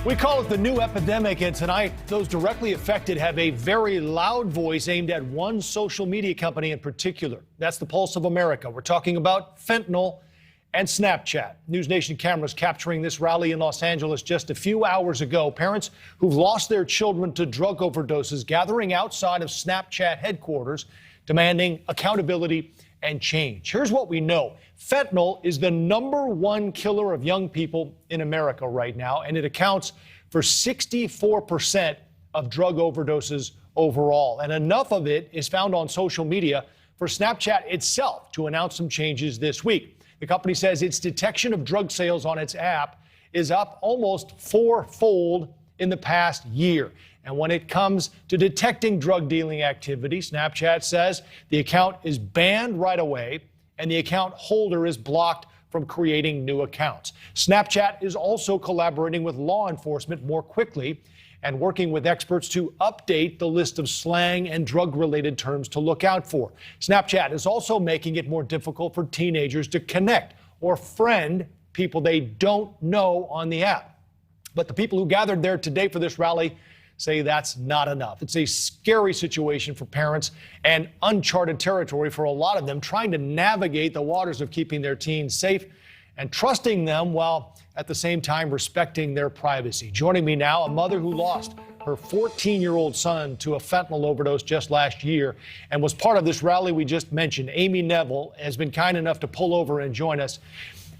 We call it the new epidemic, and tonight, those directly affected have a very loud voice aimed at one social media company in particular. That's the Pulse of America. We're talking about fentanyl and Snapchat. NewsNation cameras capturing this rally in Los Angeles just a few hours ago. Parents who've lost their children to drug overdoses gathering outside of Snapchat headquarters, demanding accountability and change. Here's what we know. Fentanyl is the #1 killer of young people in America right now, and it accounts for 64% of drug overdoses overall. And enough of it is found on social media for Snapchat itself to announce some changes this week. The company says its detection of drug sales on its app is up almost fourfold in the past year. And when it comes to detecting drug dealing activity, Snapchat says the account is banned right away and the account holder is blocked from creating new accounts. Snapchat is also collaborating with law enforcement more quickly and working with experts to update the list of slang and drug-related terms to look out for. Snapchat is also making it more difficult for teenagers to connect or friend people they don't know on the app. But the people who gathered there today for this rally say that's not enough. It's a scary situation for parents and uncharted territory for a lot of them, trying to navigate the waters of keeping their teens safe and trusting them while at the same time respecting their privacy. Joining me now, a mother who lost her 14-year-old son to a fentanyl overdose just last year and was part of this rally we just mentioned. Amy Neville has been kind enough to pull over and join us.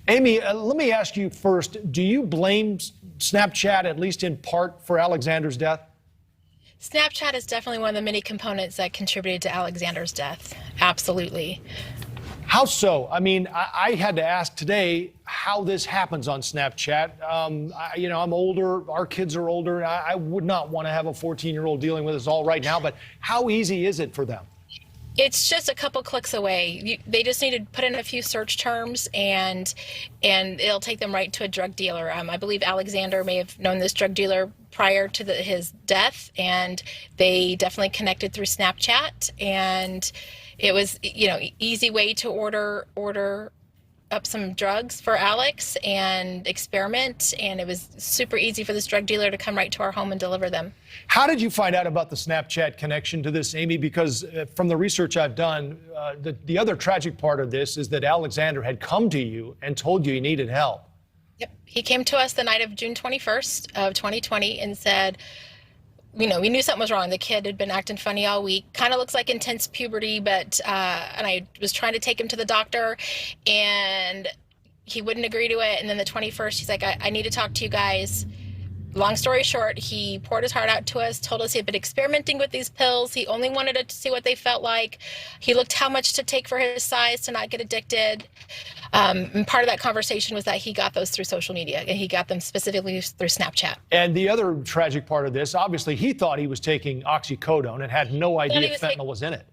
Amy, let me ask you first, do you blame Snapchat, at least in part, for Alexander's death? Snapchat is definitely one of the many components that contributed to Alexander's death. Absolutely. How so? I mean, I had to ask today how this happens on Snapchat. I'm older. Our kids are older. I would not want to have a 14-year-old dealing with us all right now, but how easy is it for them? It's just a couple clicks away. They just need to put in a few search terms and it'll take them right to a drug dealer. I believe Alexander may have known this drug dealer prior to his death, and they definitely connected through Snapchat. And it was, easy way to order up some drugs for Alex and experiment, and it was super easy for this drug dealer to come right to our home and deliver them. How did you find out about the Snapchat connection to this, Amy? Because from the research I've done, the other tragic part of this is that Alexander had come to you and told you he needed help. Yep. He came to us the night of June 21st of 2020 and said, we knew something was wrong. The kid had been acting funny all week. Kind of looks like intense puberty, but and I was trying to take him to the doctor, and he wouldn't agree to it. And then the 21st, he's like, I need to talk to you guys. Long story short, he poured his heart out to us, told us he had been experimenting with these pills. He only wanted to see what they felt like. He looked how much to take for his size to not get addicted. And part of that conversation was that he got those through social media, and he got them specifically through Snapchat. And the other tragic part of this, obviously, he thought he was taking oxycodone and had no idea fentanyl was in it.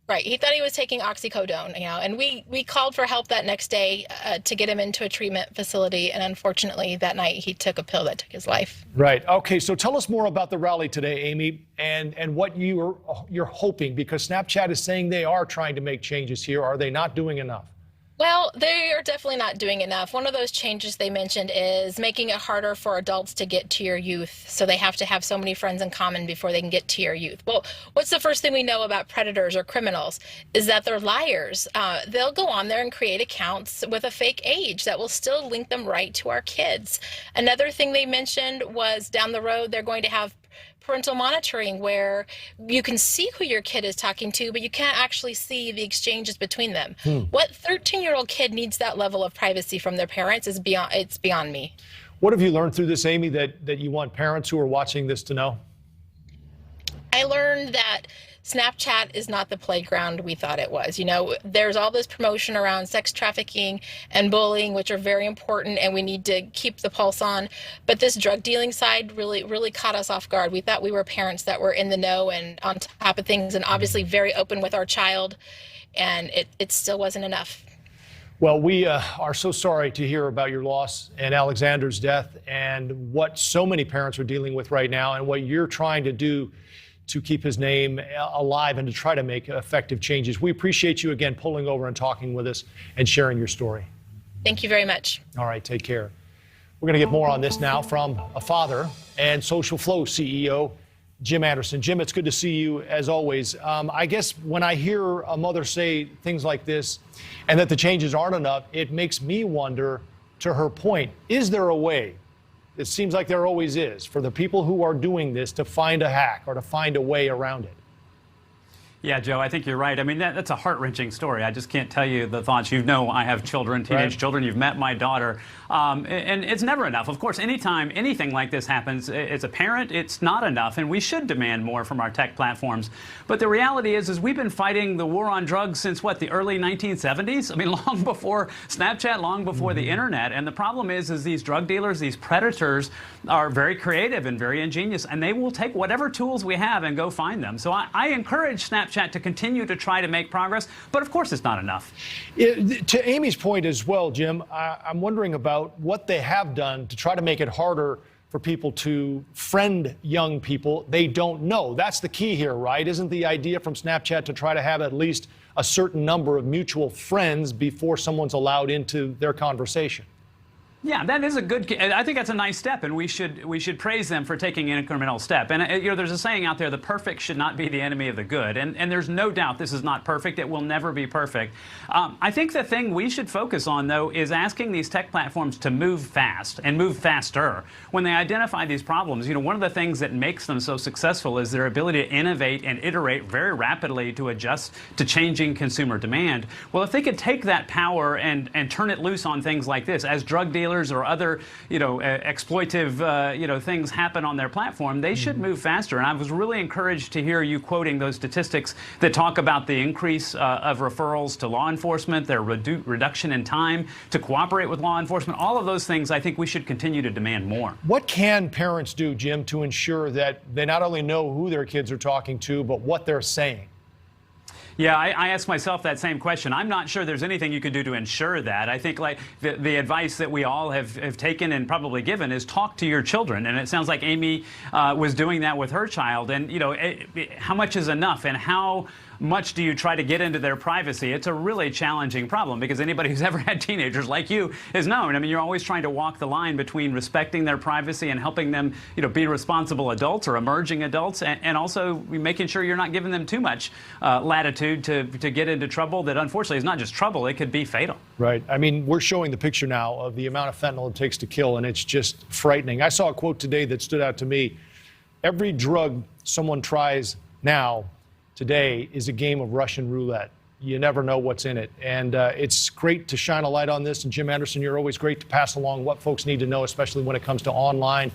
Right. He thought he was taking oxycodone, and we called for help that next day to get him into a treatment facility. And unfortunately, that night he took a pill that took his life. Right. Okay. So tell us more about the rally today, Amy, and what you're hoping, because Snapchat is saying they are trying to make changes here. Are they not doing enough? Well, they are definitely not doing enough. One of those changes they mentioned is making it harder for adults to get to your youth. So they have to have so many friends in common before they can get to your youth. Well, what's the first thing we know about predators or criminals is that they're liars. They'll go on there and create accounts with a fake age that will still link them right to our kids. Another thing they mentioned was down the road, they're going to have parental monitoring where you can see who your kid is talking to, but you can't actually see the exchanges between them. What 13-year-old kid needs that level of privacy from their parents is beyond me. What have you learned through this, Amy, that you want parents who are watching this to know? I learned that Snapchat is not the playground we thought it was. There's all this promotion around sex trafficking and bullying, which are very important, and we need to keep the pulse on. But this drug dealing side really caught us off guard. We thought we were parents that were in the know and on top of things and obviously very open with our child, and it still wasn't enough. Well, we are so sorry to hear about your loss and Alexander's death and what so many parents are dealing with right now and what you're trying to do to keep his name alive and to try to make effective changes. We appreciate you again pulling over and talking with us and sharing your story. Thank you very much. All right, take care. We're going to get more on this now from a father and Social Flow CEO, Jim Anderson. Jim, it's good to see you as always. I guess when I hear a mother say things like this and that the changes aren't enough, it makes me wonder, to her point, is there a way? It seems like there always is, for the people who are doing this to find a hack or to find a way around it. Yeah, Joe, I think you're right. I mean, that's a heart-wrenching story. I just can't tell you the thoughts. You know, I have children, teenage children. You've met my daughter. And it's never enough. Of course, anytime anything like this happens, as a parent, it's not enough. And we should demand more from our tech platforms. But the reality is we've been fighting the war on drugs since, what, the early 1970s? I mean, long before Snapchat, long before the internet. And the problem is these drug dealers, these predators are very creative and very ingenious. And they will take whatever tools we have and go find them. So I encourage Snapchat to continue to try to make progress, but of course it's not enough. To Amy's point as well, Jim, I'm wondering about what they have done to try to make it harder for people to friend young people they don't know. That's the key here, right? Isn't the idea from Snapchat to try to have at least a certain number of mutual friends before someone's allowed into their conversation? Yeah, that is a good. I think that's a nice step, and we should praise them for taking an incremental step. And you know, there's a saying out there: the perfect should not be the enemy of the good. And there's no doubt this is not perfect. It will never be perfect. I think the thing we should focus on, though, is asking these tech platforms to move fast and move faster when they identify these problems. You know, one of the things that makes them so successful is their ability to innovate and iterate very rapidly to adjust to changing consumer demand. Well, if they could take that power and turn it loose on things like this, as drug dealers or other, exploitive, things happen on their platform, they should move faster. And I was really encouraged to hear you quoting those statistics that talk about the increase of referrals to law enforcement, their reduction in time to cooperate with law enforcement. All of those things, I think we should continue to demand more. What can parents do, Jim, to ensure that they not only know who their kids are talking to, but what they're saying? Yeah, I ask myself that same question. I'm not sure there's anything you can do to ensure that. I think like the advice that we all have taken and probably given is talk to your children. And it sounds like Amy was doing that with her child. And, how much is enough, and how much do you try to get into their privacy? It's a really challenging problem, because anybody who's ever had teenagers like you has known. I mean, you're always trying to walk the line between respecting their privacy and helping them, be responsible adults or emerging adults, and also making sure you're not giving them too much latitude to get into trouble that unfortunately is not just trouble, it could be fatal. Right. I mean, we're showing the picture now of the amount of fentanyl it takes to kill, and it's just frightening. I saw a quote today that stood out to me. Every drug someone tries now, today, is a game of Russian roulette. You never know what's in it. And it's great to shine a light on this. And Jim Anderson, you're always great to pass along what folks need to know, especially when it comes to online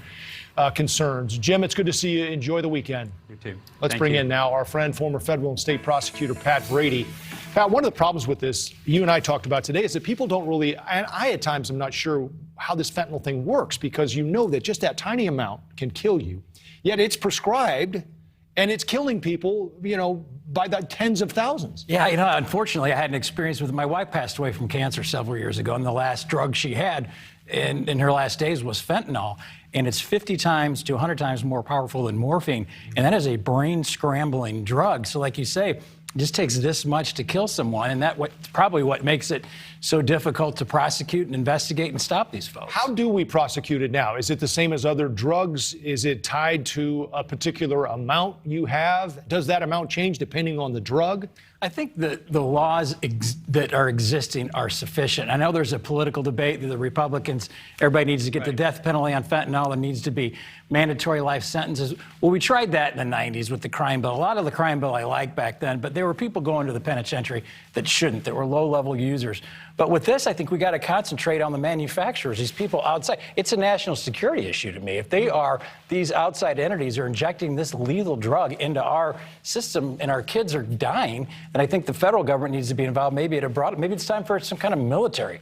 concerns. Jim, it's good to see you. Enjoy the weekend. You too. Let's bring in now our friend, former federal and state prosecutor Pat Brady. Pat, one of the problems with this, you and I talked about today, is that people don't really, and I at times am not sure how this fentanyl thing works, because you know that just that tiny amount can kill you, yet it's prescribed and it's killing people, by the tens of thousands. Yeah, unfortunately, I had an experience with my wife passed away from cancer several years ago, and the last drug she had in her last days was fentanyl. And it's 50 times to 100 times more powerful than morphine. And that is a brain-scrambling drug. So like you say, it just takes this much to kill someone, and that's probably what makes it so difficult to prosecute and investigate and stop these folks. How do we prosecute it now? Is it the same as other drugs? Is it tied to a particular amount you have? Does that amount change depending on the drug? I think that the laws that are existing are sufficient. I know there's a political debate that the Republicans, everybody needs to get the death penalty on fentanyl. There needs to be mandatory life sentences. Well, we tried that in the 90s with the crime bill. A lot of the crime bill I liked back then, but there were people going to the penitentiary that shouldn't, that were low-level users. But with this, I think we got to concentrate on the manufacturers, these people outside. It's a national security issue to me. If these outside entities are injecting this lethal drug into our system and our kids are dying, then I think the federal government needs to be involved. Maybe it's time for some kind of military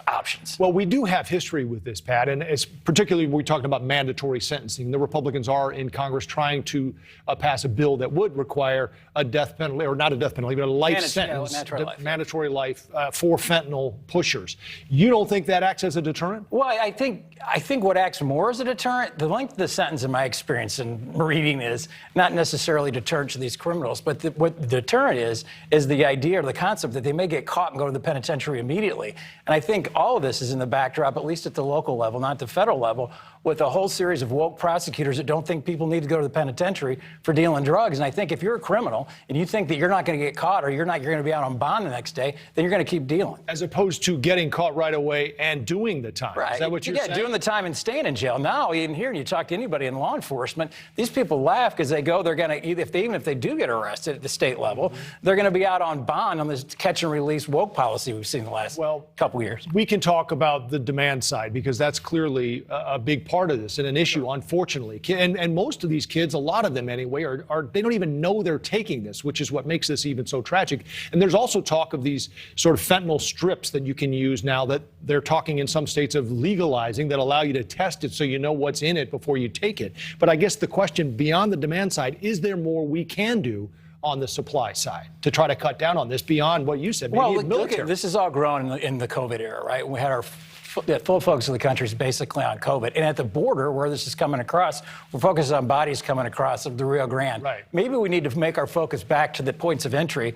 options. Well, we do have history with this, Pat, and it's particularly we're talking about mandatory sentencing. The Republicans are in Congress trying to pass a bill that would require a death penalty, or not a death penalty, but a life sentence, mandatory life for fentanyl pushers. You don't think that acts as a deterrent? Well, I think I think what acts more as a deterrent, the length of the sentence in my experience in reading is not necessarily deterrent to these criminals, but what the deterrent is the idea or the concept that they may get caught and go to the penitentiary immediately. And I think all of this is in the backdrop, at least at the local level, not the federal level, with a whole series of woke prosecutors that don't think people need to go to the penitentiary for dealing drugs. And I think if you're a criminal and you think that you're not going to get caught or you're going to be out on bond the next day, then you're going to keep dealing. As opposed to getting caught right away and doing the time. Right. Is that what you're saying? Yeah, doing the time and staying in jail. Now, even here, and you talk to anybody in law enforcement, these people laugh because they go, they're going to, even if they do get arrested at the state level, they're going to be out on bond on this catch and release woke policy we've seen the last couple years. We can talk about the demand side because that's clearly a big part of this and an issue, unfortunately. And most of these kids, a lot of them anyway, are they don't even know they're taking this, which is what makes this even so tragic. And there's also talk of these sort of fentanyl strips that you can use now that they're talking in some states of legalizing that allow you to test it so you know what's in it before you take it. But I guess the question beyond the demand side, is there more we can do on the supply side to try to cut down on this beyond what you said? Maybe Look, this is all grown in the COVID era, right? We had our full focus of the country is basically on COVID. And at the border where this is coming across, we're focused on bodies coming across of the Rio Grande. Right. Maybe we need to make our focus back to the points of entry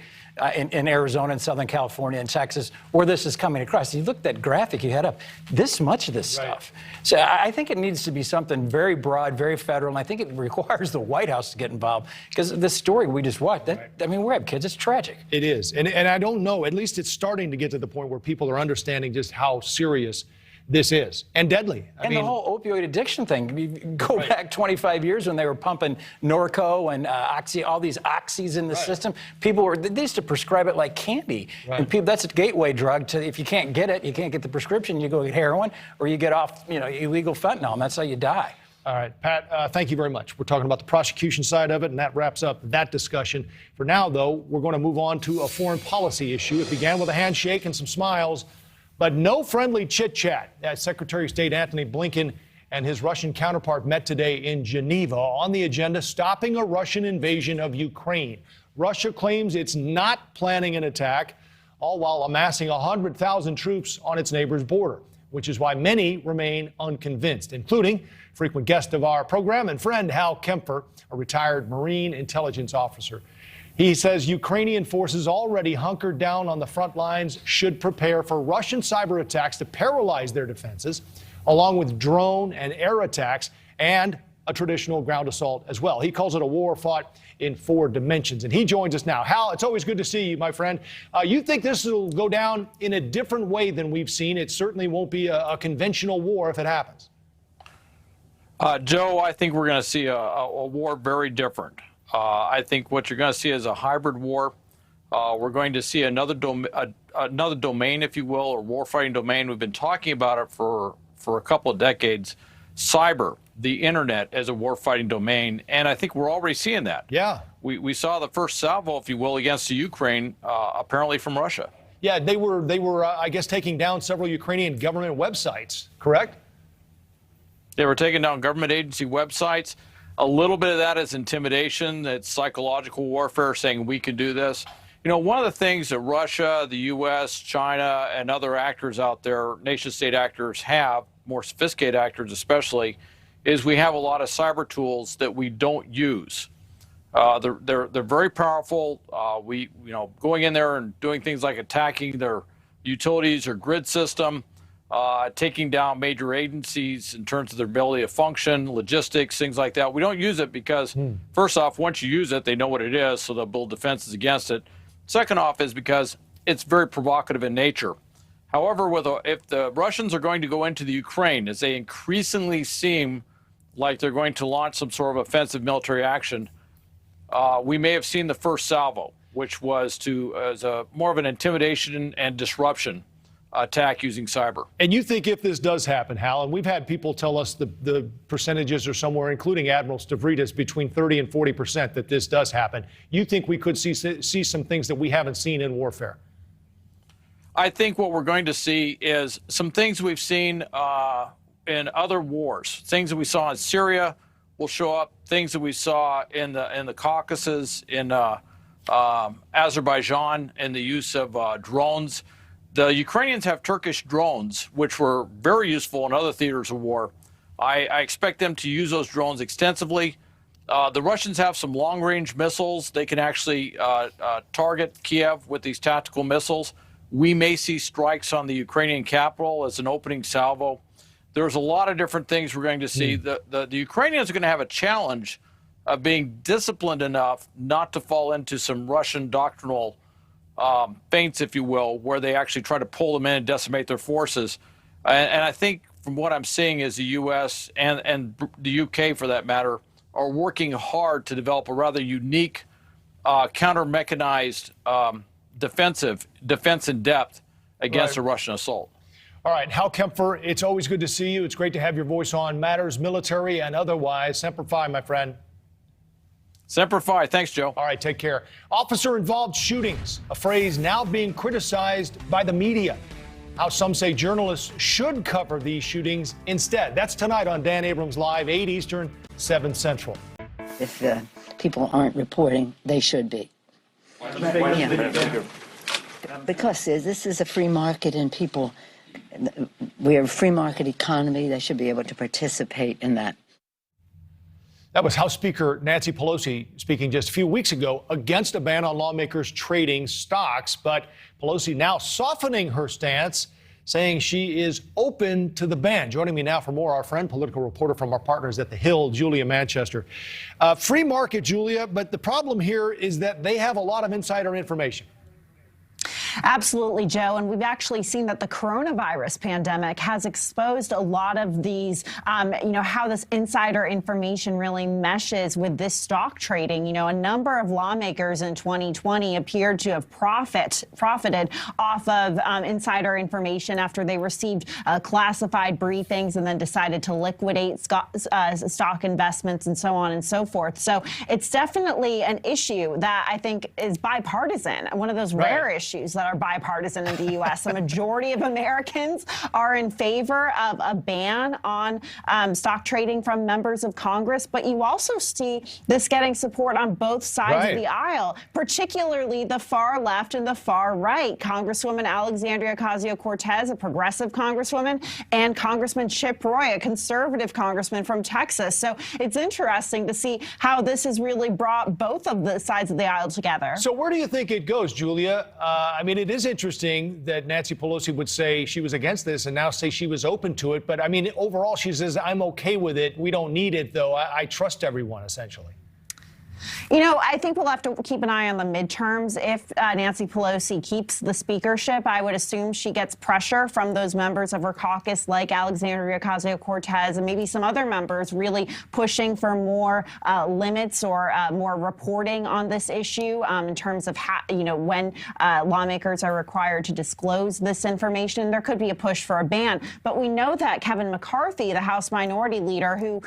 in Arizona and Southern California and Texas where this is coming across. You look at that graphic you had up, this much of this stuff. So I think it needs to be something very broad, very federal, and I think it requires the White House to get involved because the story we just watched, I mean, we have kids, it's tragic. It is. And I don't know, at least it's starting to get to the point where people are understanding just how serious this is and deadly. I mean, the whole opioid addiction thing. You go back 25 years when they were pumping Norco and Oxy, all these oxys in the system. People they used to prescribe it like candy. And people, that's a gateway drug to, if you can't get it, you can't get the prescription, you go get heroin or you get off, illegal fentanyl, and that's how you die. All right, Pat, thank you very much. We're talking about the prosecution side of it, and that wraps up that discussion. For now, though, we're going to move on to a foreign policy issue. It began with a handshake and some smiles, but no friendly chit-chat. As Secretary of State Antony Blinken and his Russian counterpart met today in Geneva. On the agenda, stopping a Russian invasion of Ukraine. Russia claims it's not planning an attack, all while amassing 100,000 troops on its neighbor's border, which is why many remain unconvinced, including frequent guest of our program and friend Hal Kempfer, a retired Marine intelligence officer. He says Ukrainian forces already hunkered down on the front lines should prepare for Russian cyber attacks to paralyze their defenses, along with drone and air attacks and a traditional ground assault as well. He calls it a war fought in 4 dimensions. And he joins us now. Hal, it's always good to see you, my friend. You think this will go down in a different way than we've seen? It certainly won't be a conventional war if it happens. Joe, I think we're going to see a war very different. I think what you're going to see is a hybrid war. We're going to see another domain, if you will, or war-fighting domain. We've been talking about it for a couple of decades. Cyber, the internet as a war-fighting domain, and I think we're already seeing that. Yeah. We saw the first salvo, if you will, against the Ukraine, apparently from Russia. Yeah, they were I guess, taking down several Ukrainian government websites, correct? They were taking down government agency websites. A little bit of that is intimidation. It's psychological warfare, saying we can do this. One of the things that Russia, the U.S., China, and other actors out there, nation-state actors have, more sophisticated actors especially, is we have a lot of cyber tools that we don't use. They're very powerful. Going in there and doing things like attacking their utilities or grid system, taking down major agencies in terms of their ability to function, logistics, things like that. We don't use it because, first off, once you use it, they know what it is, so they'll build defenses against it. Second off is because it's very provocative in nature. However, if the Russians are going to go into the Ukraine, as they increasingly seem like they're going to launch some sort of offensive military action, we may have seen the first salvo, which was as more of an intimidation and disruption attack using cyber. And you think if this does happen, Hal, and we've had people tell us the percentages are somewhere, including Admiral Stavridis, between 30 and 40% that this does happen, you think we could see some things that we haven't seen in warfare? I think what we're going to see is some things we've seen in other wars. Things that we saw in Syria will show up. Things that we saw in the Caucasus, in Azerbaijan, and the use of drones. The Ukrainians have Turkish drones, which were very useful in other theaters of war. I expect them to use those drones extensively. The Russians have some long-range missiles. They can actually target Kiev with these tactical missiles. We may see strikes on the Ukrainian capital as an opening salvo. There's a lot of different things we're going to see. The Ukrainians are going to have a challenge of being disciplined enough not to fall into some Russian doctrinal feints, if you will, where they actually try to pull them in and decimate their forces. And I think from what I'm seeing is the U.S. and the U.K., for that matter, are working hard to develop a rather unique counter-mechanized defense in depth against a Russian assault. All right, Hal Kempfer, it's always good to see you. It's great to have your voice on matters military and otherwise. Semper Fi, my friend. Semper Fi. Thanks, Joe. All right, take care. Officer-involved shootings, a phrase now being criticized by the media. How some say journalists should cover these shootings instead. That's tonight on Dan Abrams Live, 8 Eastern, 7 Central. If people aren't reporting, they should be. Because this is a free market and people, we're a free market economy. They should be able to participate in that. That was House Speaker Nancy Pelosi speaking just a few weeks ago against a ban on lawmakers trading stocks. But Pelosi now softening her stance, saying she is open to the ban. Joining me now for more, our friend, political reporter from our partners at The Hill, Julia Manchester. Free market, Julia, but the problem here is that they have a lot of insider information. Absolutely, Joe. And we've actually seen that the coronavirus pandemic has exposed a lot of these, how this insider information really meshes with this stock trading. You know, a number of lawmakers in 2020 appeared to have profited off of insider information after they received classified briefings and then decided to liquidate stock investments and so on and so forth. So it's definitely an issue that I think is bipartisan, one of those rare issues that are bipartisan in the U.S. The majority of Americans are in favor of a ban on stock trading from members of Congress, but you also see this getting support on both sides of the aisle, particularly the far left and the far right. Congresswoman Alexandria Ocasio-Cortez, a progressive congresswoman, and Congressman Chip Roy, a conservative congressman from Texas. So it's interesting to see how this has really brought both of the sides of the aisle together. So where do you think it goes, Julia? I mean, it is interesting that Nancy Pelosi would say she was against this and now say she was open to it. But I mean, overall, she says, I'm okay with it. We don't need it, though. I trust everyone, essentially. You know, I think we'll have to keep an eye on the midterms. If Nancy Pelosi keeps the speakership, I would assume she gets pressure from those members of her caucus like Alexandria Ocasio-Cortez and maybe some other members really pushing for more limits or more reporting on this issue in terms of how, when lawmakers are required to disclose this information. There could be a push for a ban. But we know that Kevin McCarthy, the House Minority Leader, who,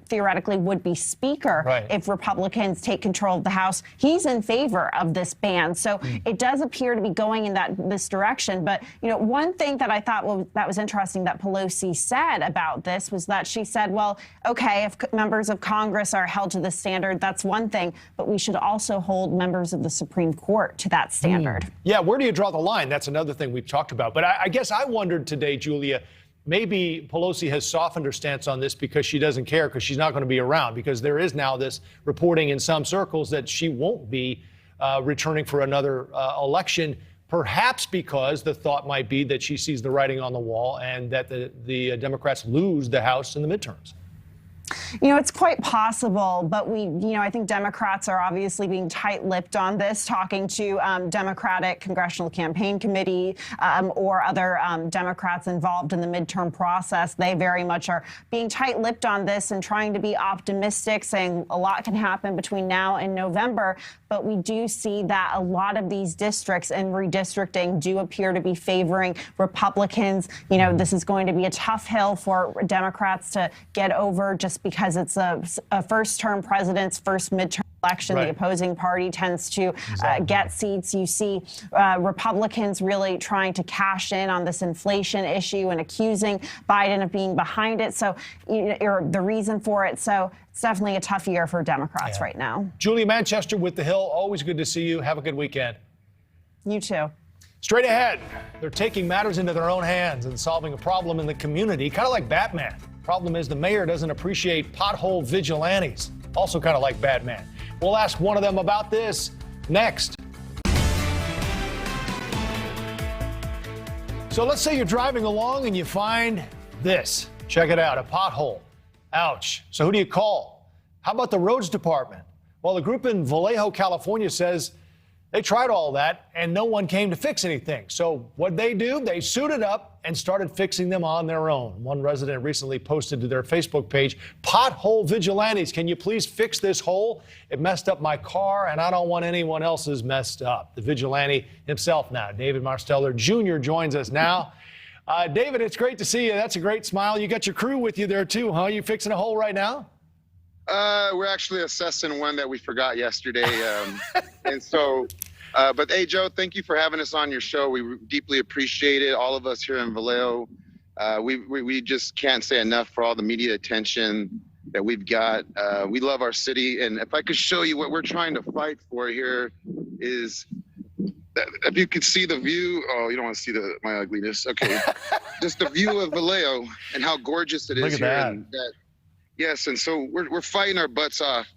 theoretically would be speaker if Republicans take control of the House, he's in favor of this ban. So it does appear to be going in this direction. But, one thing that I thought that was interesting that Pelosi said about this was that she said, well, okay, if members of Congress are held to the standard, that's one thing, but we should also hold members of the Supreme Court to that standard. Yeah, where do you draw the line? That's another thing we've talked about. But I guess I wondered today, Julia, maybe Pelosi has softened her stance on this because she doesn't care, because she's not going to be around, because there is now this reporting in some circles that she won't be returning for another election, perhaps because the thought might be that she sees the writing on the wall and that the Democrats lose the House in the midterms. It's quite possible, but I think Democrats are obviously being tight-lipped on this, talking to Democratic Congressional Campaign Committee or other Democrats involved in the midterm process. They very much are being tight-lipped on this and trying to be optimistic, saying a lot can happen between now and November. But we do see that a lot of these districts and redistricting do appear to be favoring Republicans. This is going to be a tough hill for Democrats to get over just because it's a first-term president's first midterm election. The opposing party tends to get seats. You see Republicans really trying to cash in on this inflation issue and accusing Biden of being behind it. So, or the reason for it. So it's definitely a tough year for Democrats right now. Julia Manchester with The Hill. Always good to see you. Have a good weekend. You too. Straight ahead, they're taking matters into their own hands and solving a problem in the community, kind of like Batman. Problem is the mayor doesn't appreciate pothole vigilantes, also kind of like Batman. We'll ask one of them about this next. So let's say you're driving along and you find this. Check it out, a pothole. Ouch. So who do you call? How about the roads department? Well, a group in Vallejo, California says they tried all that and no one came to fix anything. So what'd they do? They suited up and started fixing them on their own. One resident recently posted to their Facebook page, "Pothole Vigilantes, can you please fix this hole? It messed up my car and I don't want anyone else's messed up." The vigilante himself now, David Masteller Jr. joins us now. David, it's great to see you. That's a great smile. You got your crew with you there too, huh? You fixing a hole right now? We're actually assessing one that we forgot yesterday. And so, but hey, Joe, thank you for having us on your show. We deeply appreciate it. All of us here in Vallejo, we just can't say enough for all the media attention that we've got. We love our city. And if I could show you what we're trying to fight for here is, if you could see the view. Oh, you don't want to see my ugliness. Okay. Just the view of Vallejo and how gorgeous it is. Look at here. that. And yes, and so we're fighting our butts off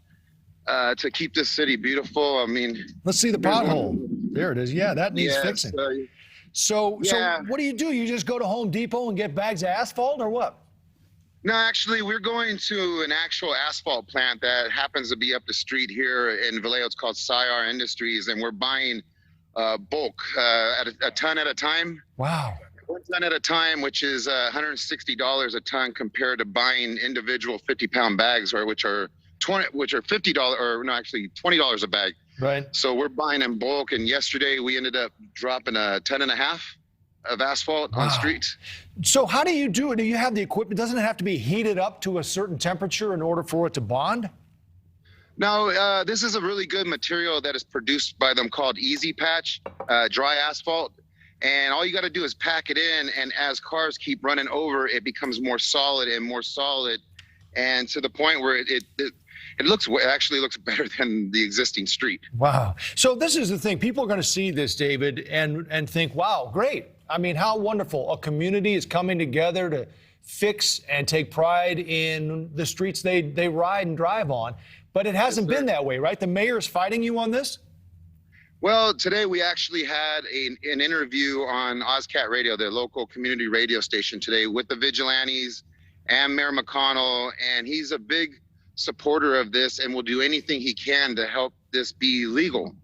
to keep this city beautiful. I mean, Let's see the pothole. There it is. Yeah, that needs yes, fixing. So what do? You just go to Home Depot and get bags of asphalt or what? No, actually, we're going to an actual asphalt plant that happens to be up the street here in Vallejo. It's called SIR Industries, and we're buying bulk at a ton at a time. Wow. 1 ton at a time, which is $160 a ton compared to buying individual 50-pound bags, which are $50 or no, actually $20 a bag. Right. So we're buying in bulk, and yesterday we ended up dropping a ton and a half of asphalt on streets. So how do you do it? Do you have the equipment? Doesn't it have to be heated up to a certain temperature in order for it to bond? No, this is a really good material that is produced by them called Easy Patch, dry asphalt. And all you got to do is pack it in, and as cars keep running over, it becomes more solid and more solid, and to the point where it actually looks better than the existing street. Wow. So this is the thing. People are going to see this, David, and think, wow, great. I mean, how wonderful. A community is coming together to fix and take pride in the streets they ride and drive on. But it hasn't been that way, right? The mayor's fighting you on this? Well, today we actually had an interview on OzCat Radio, the local community radio station today, with the vigilantes and Mayor McConnell, and he's a big supporter of this and will do anything he can to help this be legal.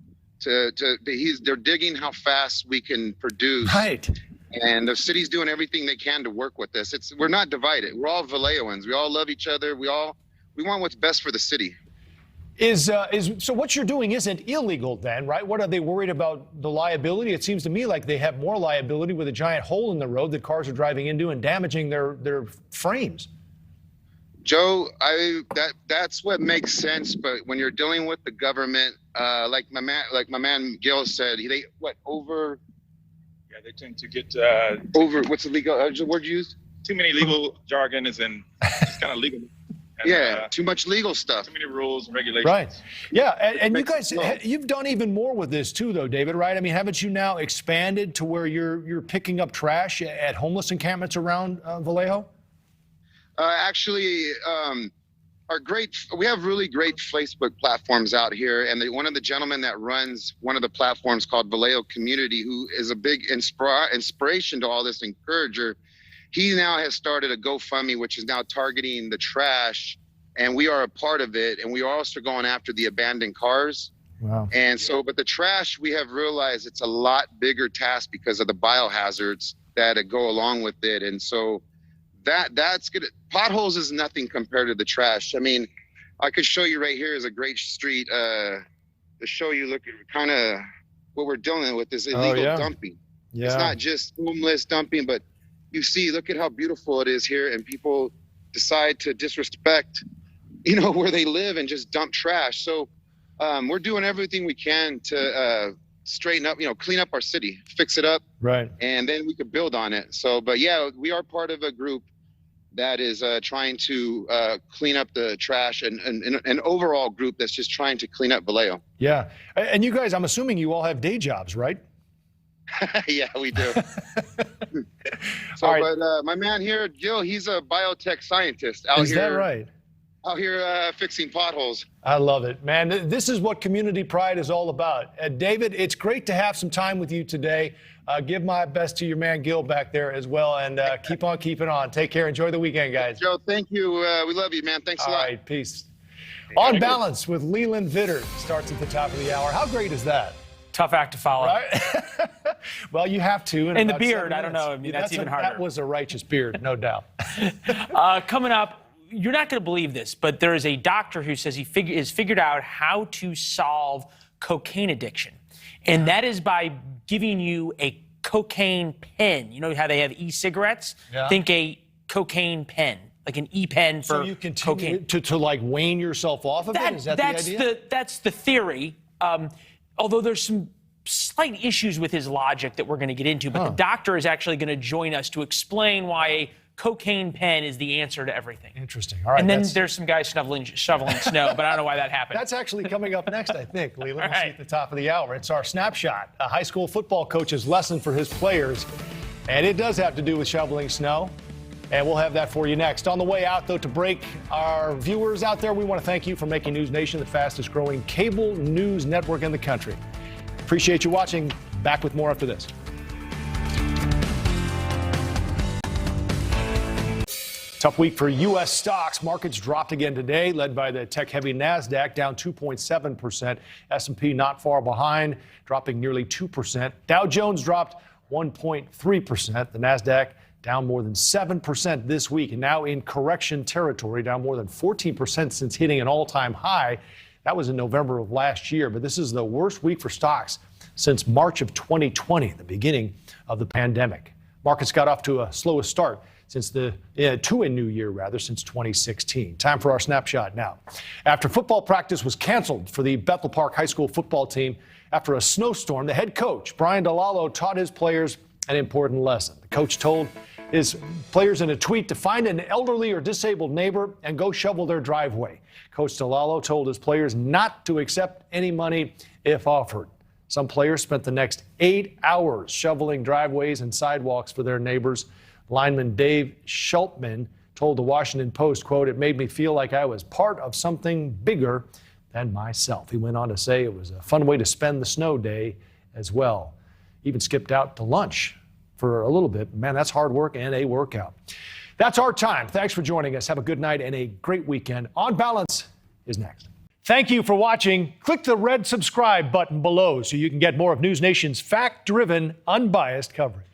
They're digging how fast we can produce. Right. And the city's doing everything they can to work with this. We're not divided. We're all Vallejoans. We all love each other. We want what's best for the city. So what you're doing isn't illegal then, right? What are they worried about, the liability? It seems to me like they have more liability with a giant hole in the road that cars are driving into and damaging their frames. Joe, that's what makes sense. But when you're dealing with the government, like my man Gil said, they tend to get over. What's the legal word you used? Too many legal jargon is in it's kind of legal. And, too much legal stuff. Too many rules and regulations. Right. Yeah, and you guys, you've done even more with this too, though, David, right? I mean, haven't you now expanded to where you're picking up trash at homeless encampments around Vallejo? Actually, we have really great Facebook platforms out here, and one of the gentlemen that runs one of the platforms called Vallejo Community, who is a big inspiration to all this encourager, he now has started a GoFundMe, which is now targeting the trash, and we are a part of it, and we are also going after the abandoned cars. Wow. And so, but the trash, we have realized it's a lot bigger task because of the biohazards that go along with it, and so that's good. Potholes is nothing compared to the trash. I mean, I could show you right here is a great street to show you, look, kind of what we're dealing with is illegal dumping. Yeah. It's not just homeless dumping, but you see, look at how beautiful it is here, and people decide to disrespect, where they live and just dump trash. So we're doing everything we can to straighten up, clean up our city, fix it up. Right. And then we could build on it. So, but yeah, we are part of a group that is trying to clean up the trash, and an overall group that's just trying to clean up Vallejo. Yeah. And you guys, I'm assuming you all have day jobs, right? Yeah, we do. So, All right. but my man here, Gil, he's a biotech scientist out Is here. that right? Out here fixing potholes. I love it, man. This is what community pride is all about. David, it's great to have some time with you today. Give my best to your man Gil back there as well, and keep on keeping on. Take care. Enjoy the weekend, guys. Joe, thank you. We love you, man. Thanks a lot. All right, peace. On Balance with Leland Vitter starts at the top of the hour. How great is that? Tough act to follow. Right? Well, you have to. And the beard, I don't know. I mean, that's even harder. That was a righteous beard, no doubt. Coming up, you're not going to believe this, but there is a doctor who says he has figured out how to solve cocaine addiction. And that is by giving you a cocaine pen. You know how they have e-cigarettes? Yeah. Think a cocaine pen, like an e-pen for So you continue cocaine. to like wane yourself off of it? Is that the idea? That's the theory. Although there's some slight issues with his logic that we're going to get into, but the doctor is actually going to join us to explain why a cocaine pen is the answer to everything. Interesting. All right. And then there's some guys shoveling snow, but I don't know why that happened. That's actually coming up next, I think, Leland. We'll see right. at the top of the hour. It's our snapshot, a high school football coach's lesson for his players. And it does have to do with shoveling snow. And we'll have that for you next. On the way out, though, to break, our viewers out there, we want to thank you for making NewsNation the fastest growing cable news network in the country. Appreciate you watching. Back with more after this. Tough week for U.S. stocks. Markets dropped again today, led by the tech-heavy NASDAQ, down 2.7%. S&P not far behind, dropping nearly 2%. Dow Jones dropped 1.3%. The NASDAQ down more than 7% this week, and now in correction territory, down more than 14% since hitting an all-time high. That was in November of last year, but this is the worst week for stocks since March of 2020, the beginning of the pandemic. Markets got off to a slower start since to a new year, since 2016. Time for our snapshot now. After football practice was canceled for the Bethel Park High School football team after a snowstorm, the head coach, Brian DeLallo, taught his players an important lesson. The coach told his players in a tweet to find an elderly or disabled neighbor and go shovel their driveway. Coach DeLallo told his players not to accept any money if offered. Some players spent the next 8 hours shoveling driveways and sidewalks for their neighbors. Lineman Dave Schultman told the Washington Post, quote, "It made me feel like I was part of something bigger than myself." He went on to say it was a fun way to spend the snow day as well. Even skipped out to lunch for a little bit. Man, that's hard work and a workout. That's our time. Thanks for joining us. Have a good night and a great weekend. On Balance is next. Thank you for watching. Click the red subscribe button below so you can get more of NewsNation's fact-driven, unbiased coverage.